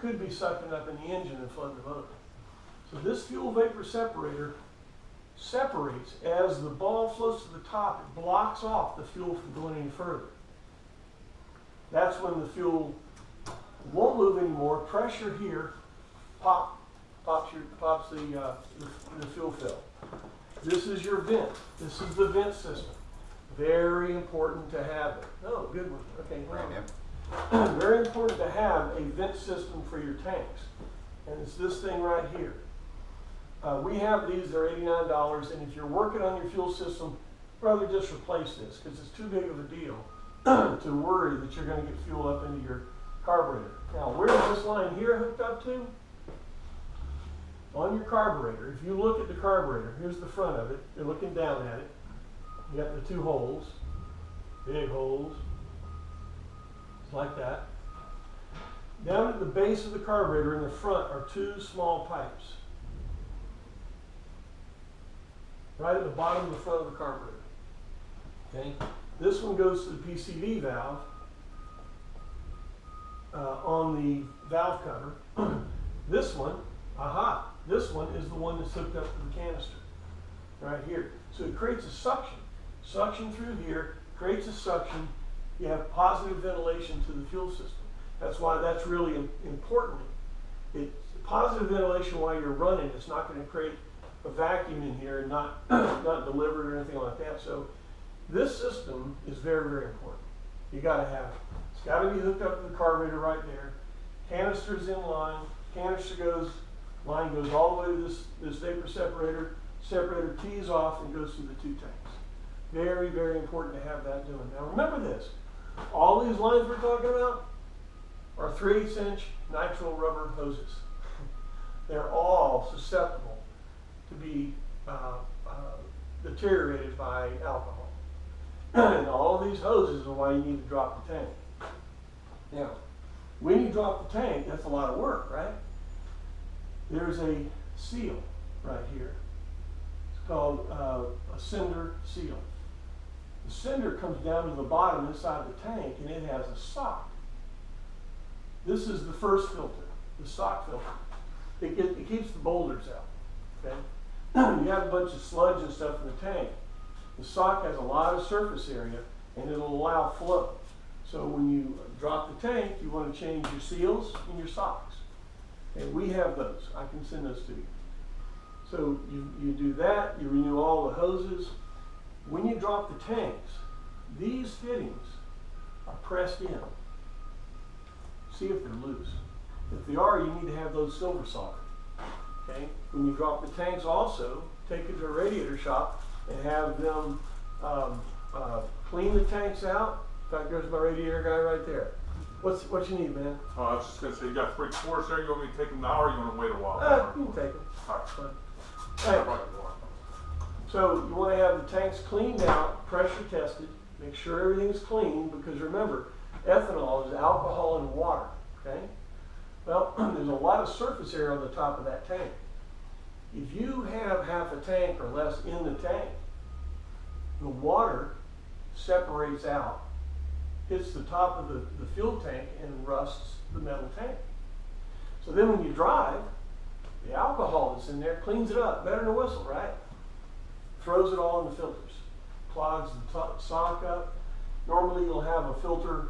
could be sucking up in the engine and flooding the motor. So this fuel vapor separator separates as the ball floats to the top. It blocks off the fuel from going any further. That's when the fuel won't move anymore. Pressure here pops the fuel fill. This is your vent. This is the vent system. Very important to have it. Oh, good one. Okay, well, very important to have a vent system for your tanks. And it's this thing right here. We have these, they're $89, and if you're working on your fuel system, rather just replace this, because it's too big of a deal to worry that you're going to get fuel up into your carburetor. Now, where is this line here hooked up to? On your carburetor. If you look at the carburetor, here's the front of it. You're looking down at it. You got the two holes, big holes, like that. Down at the base of the carburetor in the front are two small pipes. Right at the bottom of the front of the carburetor. Okay? This one goes to the PCV valve on the valve cover. This one, this one is the one that's hooked up to the canister. Right here. So it creates a suction. Suction through here creates a suction. You have positive ventilation to the fuel system. That's why that's really important. It's positive ventilation while you're running. It's not going to create a vacuum in here and not delivered or anything like that. So this system is very, very important. You got to have it. It's got to be hooked up to the carburetor right there. Canister's in line. Line goes all the way to this vapor separator. Separator tees off and goes through the two tanks. Very, very important to have that doing. Now remember this. All these lines we're talking about are 3/8" nitrile rubber hoses. They're all susceptible to be deteriorated by alcohol. And all of these hoses are why you need to drop the tank. Now, when you drop the tank, that's a lot of work, right? There's a seal right here. It's called a cinder seal. The cinder comes down to the bottom inside the tank, and it has a sock. This is the first filter, the sock filter. It keeps the boulders out. Okay? You have a bunch of sludge and stuff in the tank. The sock has a lot of surface area, and it'll allow flow. So when you drop the tank, you want to change your seals and your socks. And we have those. I can send those to you. So you do that, you renew all the hoses. When you drop the tanks, these fittings are pressed in. See if they're loose. If they are, you need to have those silver soldered. Okay? When you drop the tanks also, take it to a radiator shop and have them clean the tanks out. In fact, there's my radiator guy right there. What you need, man? Oh, I was just going to say, you got 3 quarters there. You want me to take them now or you want to wait a while? You can take them. All right. Hey, so you want to have the tanks cleaned out, pressure tested, make sure everything's clean, because remember, ethanol is alcohol and water, okay? Well, there's a lot of surface area on the top of that tank. If you have half a tank or less in the tank, the water separates out, hits the top of the fuel tank, and rusts the metal tank. So then when you drive, the alcohol that's in there cleans it up, better than a whistle, right? Throws it all in the filters, clogs the sock up. Normally you'll have a filter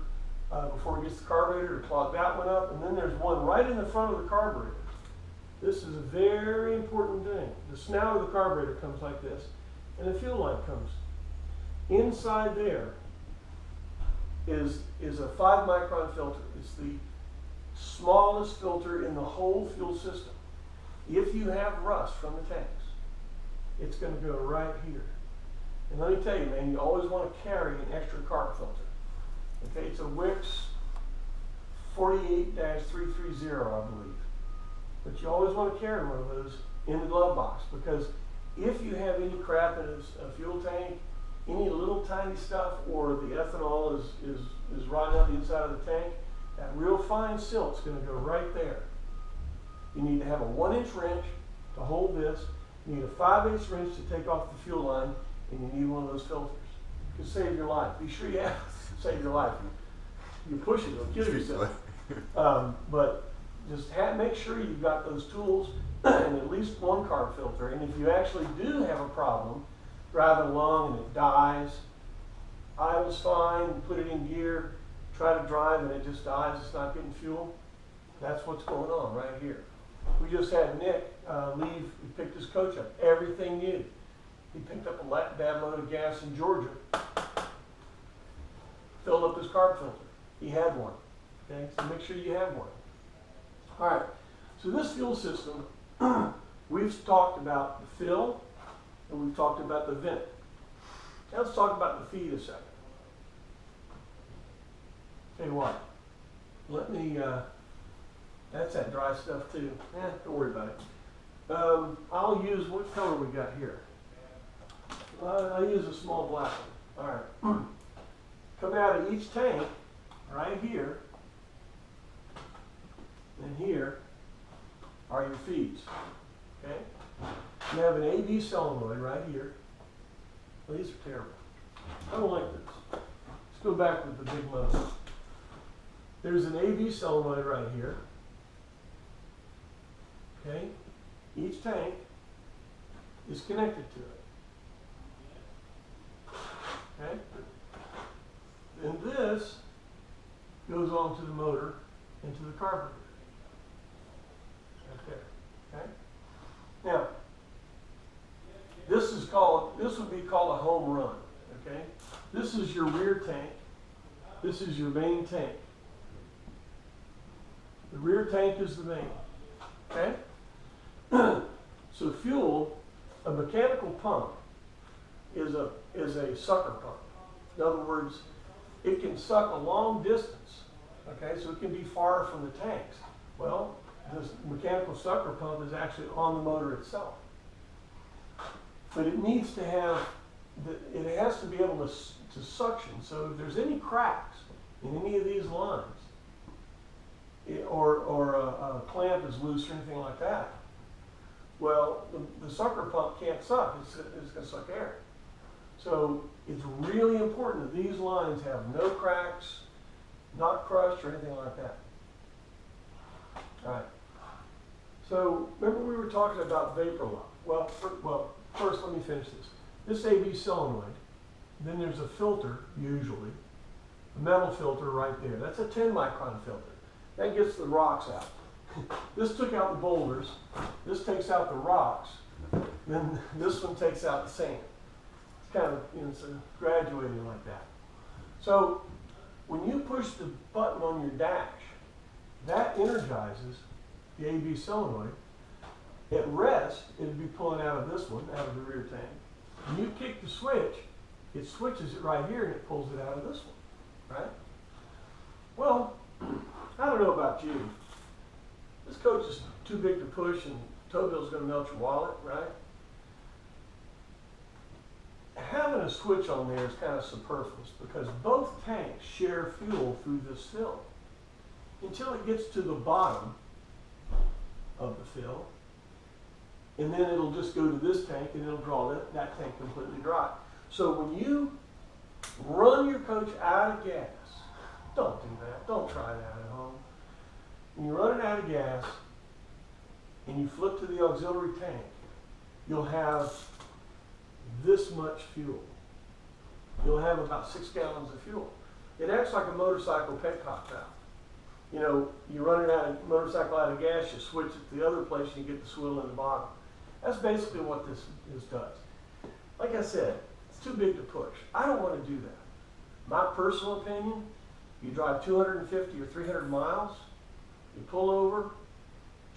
before it gets the carburetor to clog that one up, and then there's one right in the front of the carburetor. This is a very important thing. The snout of the carburetor comes like this, and the fuel line comes. Inside there is a 5 micron filter. It's the smallest filter in the whole fuel system. If you have rust from the tanks, it's going to go right here. And let me tell you, man, you always want to carry an extra carb filter. Okay, it's a Wix 48-330, I believe. But you always want to carry one of those in the glove box, because if you have any crap in a fuel tank, any little tiny stuff, or the ethanol is rotting out the inside of the tank, that real fine silt's going to go right there. You need to have a 1-inch wrench to hold this. You need a 5/8 wrench to take off the fuel line, and you need one of those filters. It can save your life. Be sure you have to save your life. You push it, it'll kill yourself. But just make sure you've got those tools and at least one carb filter. And if you actually do have a problem driving along and it dies, idle's fine, put it in gear, try to drive and it just dies, it's not getting fuel. That's what's going on right here. We just had Nick leave, he picked his coach up, everything new. He picked up a bad load of gas in Georgia, filled up his carb filter. He had one. Okay, so make sure you have one. All right, so this fuel system, we've talked about the fill and we've talked about the vent. Now let's talk about the feed a second. Tell you what, let me, that's that dry stuff too. Don't worry about it. I'll use, what color we got here? I'll use a small black one. All right. Coming out of each tank, right here, and here are your feeds. Okay? You have an AB solenoid right here. Well, these are terrible. I don't like this. Let's go back with the big motor. There's an AB solenoid right here. Okay? Each tank is connected to it. Okay? And this goes on to the motor and to the carburetor. Right there. Okay? Now, this would be called a home run. Okay? This is your rear tank. This is your main tank. The rear tank is the main. Okay? So fuel, a mechanical pump is a sucker pump. In other words, it can suck a long distance. Okay, so it can be far from the tanks. Well, this mechanical sucker pump is actually on the motor itself. But it needs to have, it has to be able to suction. So if there's any cracks in any of these lines, or a clamp is loose or anything like that, well, the sucker pump can't suck. It's going to suck air. So it's really important that these lines have no cracks, not crushed or anything like that. All right. So remember we were talking about vapor lock. Well, first let me finish this. This AB solenoid, then there's a filter, usually, a metal filter right there. That's a 10 micron filter. That gets the rocks out. This took out the boulders. This takes out the rocks. Then this one takes out the sand. It's kind of, it's graduating like that. So when you push the button on your dash, that energizes the AB solenoid. At rest, it'd be pulling out of this one, out of the rear tank. When you kick the switch, it switches it right here and it pulls it out of this one, right? Well, I don't know about you. This coach is too big to push and tow bill's going to melt your wallet, right? Having a switch on there is kind of superfluous because both tanks share fuel through this fill until it gets to the bottom of the fill, and then it'll just go to this tank and it'll draw that tank completely dry. So when you run your coach out of gas, don't do that. Don't try that at home. When you're running out of gas and you flip to the auxiliary tank, you'll have this much fuel. You'll have about 6 gallons of fuel. It acts like a motorcycle petcock valve. You're running motorcycle out of gas, you switch it to the other place and you get the swivel in the bottom. That's basically what this does. Like I said, it's too big to push. I don't want to do that. My personal opinion, you drive 250 or 300 miles, you pull over,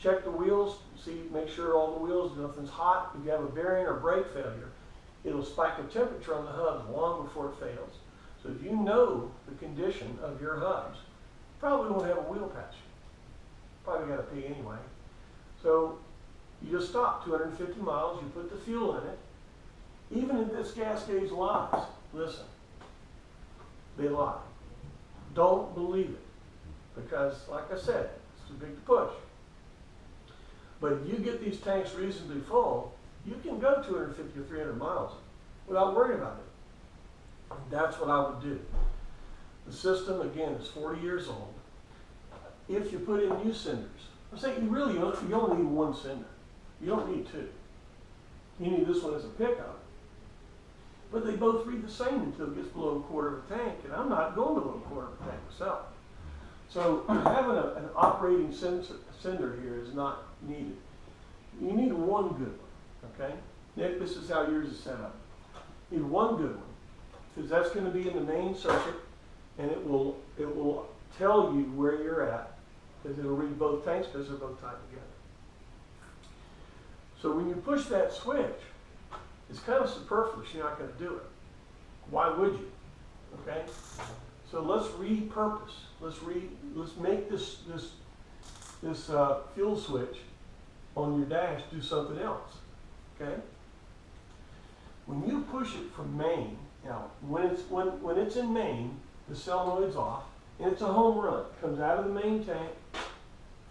check the wheels, make sure all the wheels, nothing's hot. If you have a bearing or brake failure, it'll spike the temperature on the hubs long before it fails. So if you know the condition of your hubs, you probably won't have a wheel patch. Probably got to pee anyway. So you just stop 250 miles, you put the fuel in it. Even if this gas gauge lies, listen, they lie. Don't believe it. Because, like I said, it's too big to push. But if you get these tanks reasonably full, you can go 250 or 300 miles without worrying about it. And that's what I would do. The system, again, is 40 years old. If you put in new cinders, I'm saying you really you only need one sender. You don't need two. You need this one as a pickup. But they both read the same until it gets below a quarter of a tank, and I'm not going below a quarter of a tank myself. So having an operating sender here is not needed. You need one good one, okay? Nick, this is how yours is set up. You need one good one, because that's going to be in the main circuit, and it will tell you where you're at, because it'll read both tanks because they're both tied together. So when you push that switch, it's kind of superfluous. You're not going to do it. Why would you? Okay. So let's repurpose. Let's make this fuel switch on your dash do something else. Okay. When you push it from main, now when it's in main, the solenoid's off, and it's a home run. It comes out of the main tank,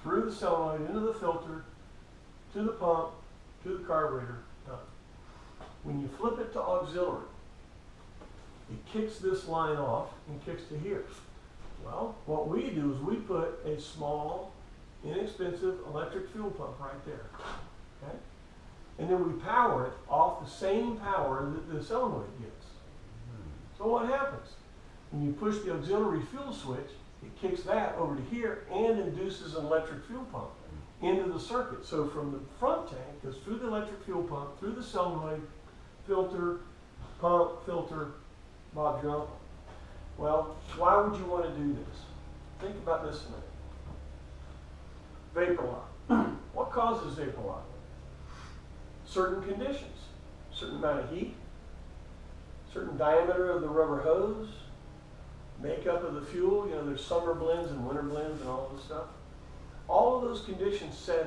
through the solenoid, into the filter, to the pump, to the carburetor, done. When you flip it to auxiliary, it kicks this line off and kicks to here. Well, what we do is we put a small, inexpensive electric fuel pump right there. Okay? And then we power it off the same power that the solenoid gets. So what happens? When you push the auxiliary fuel switch, it kicks that over to here and induces an electric fuel pump into the circuit. So from the front tank, goes through the electric fuel pump, through the solenoid, filter, pump, filter, Bob Jump. Well, why would you want to do this? Think about this a minute. Vapor lock. What causes vapor lock? Certain conditions. Certain amount of heat, certain diameter of the rubber hose, makeup of the fuel. You know, there's summer blends and winter blends and all of this stuff. All of those conditions set